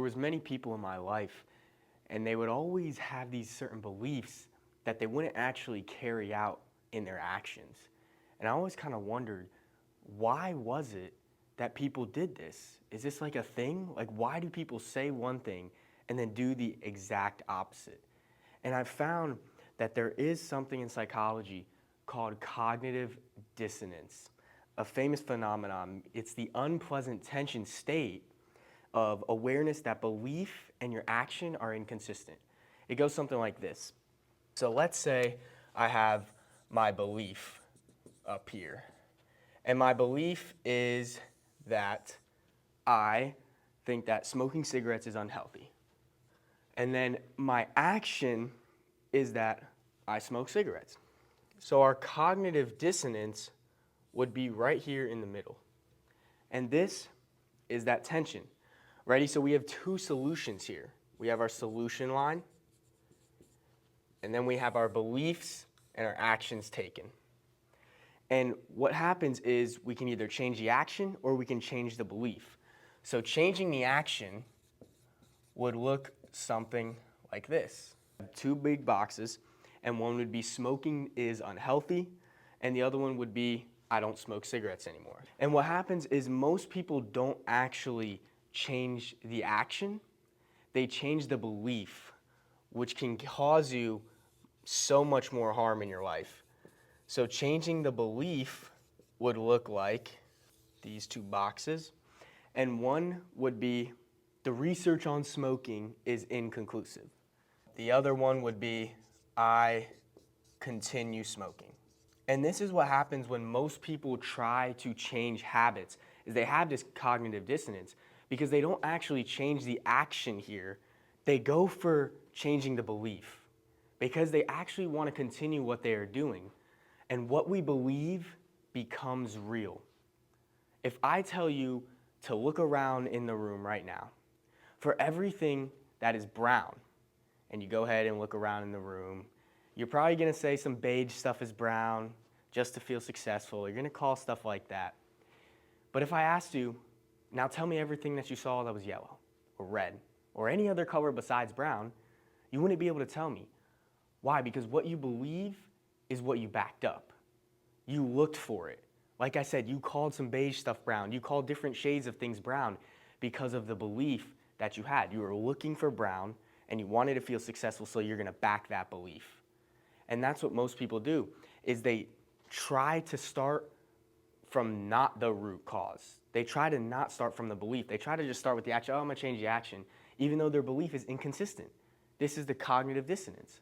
There was many people in my life, and they would always have these certain beliefs that they wouldn't actually carry out in their actions. And I always kind of wondered, why was it that people did this? Is this like a thing? Like, why do people say one thing and then do the exact opposite? And I found that there is something in psychology called cognitive dissonance, a famous phenomenon. It's the unpleasant tension state of awareness that belief and your action are inconsistent. It goes something like this. So let's say I have my belief up here. And my belief is that I think that smoking cigarettes is unhealthy. And then my action is that I smoke cigarettes. So our cognitive dissonance would be right here in the middle. And this is that tension. Ready? So we have two solutions here. We have our solution line, and then we have our beliefs and our actions taken. And what happens is we can either change the action or we can change the belief. So changing the action would look something like this. Two big boxes, and one would be smoking is unhealthy, and the other one would be I don't smoke cigarettes anymore. And what happens is most people don't actually change the action, they change the belief, which can cause you so much more harm in your life. So changing the belief would look like these two boxes, and one would be the research on smoking is inconclusive. The other one would be I continue smoking. And this is what happens when most people try to change habits, is they have this cognitive dissonance because they don't actually change the action here. They go for changing the belief because they actually want to continue what they are doing. And what we believe becomes real. If I tell you to look around in the room right now, for everything that is brown, and you go ahead and look around in the room, you're probably going to say some beige stuff is brown just to feel successful. You're going to call stuff like that. But if I asked you, now tell me everything that you saw that was yellow or red or any other color besides brown, you wouldn't be able to tell me. Why? Because what you believe is what you backed up. You looked for it. Like I said, you called some beige stuff brown. You called different shades of things brown because of the belief that you had. You were looking for brown and you wanted to feel successful, so you're going to back that belief. And that's what most people do, is they try to start from not the root cause. They try to not start from the belief. They try to just start with the action. Oh, I'm going to change the action, even though their belief is inconsistent. This is the cognitive dissonance.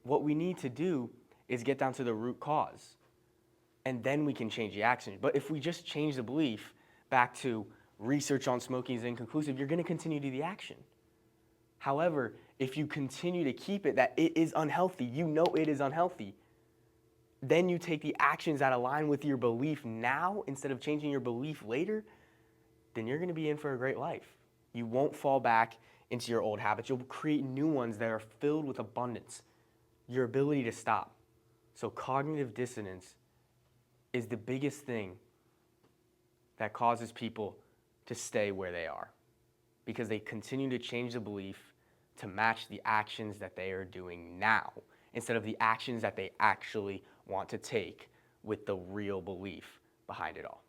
What we need to do is get down to the root cause, and then we can change the action. But if we just change the belief back to research on smoking is inconclusive, you're going to continue to do the action. However, if you continue to keep it that it is unhealthy, you know it is unhealthy, then you take the actions that align with your belief now instead of changing your belief later, then you're going to be in for a great life. You won't fall back into your old habits. You'll create new ones that are filled with abundance. Your ability to stop. So cognitive dissonance is the biggest thing that causes people to stay where they are because they continue to change the belief to match the actions that they are doing now instead of the actions that they actually want to take with the real belief behind it all.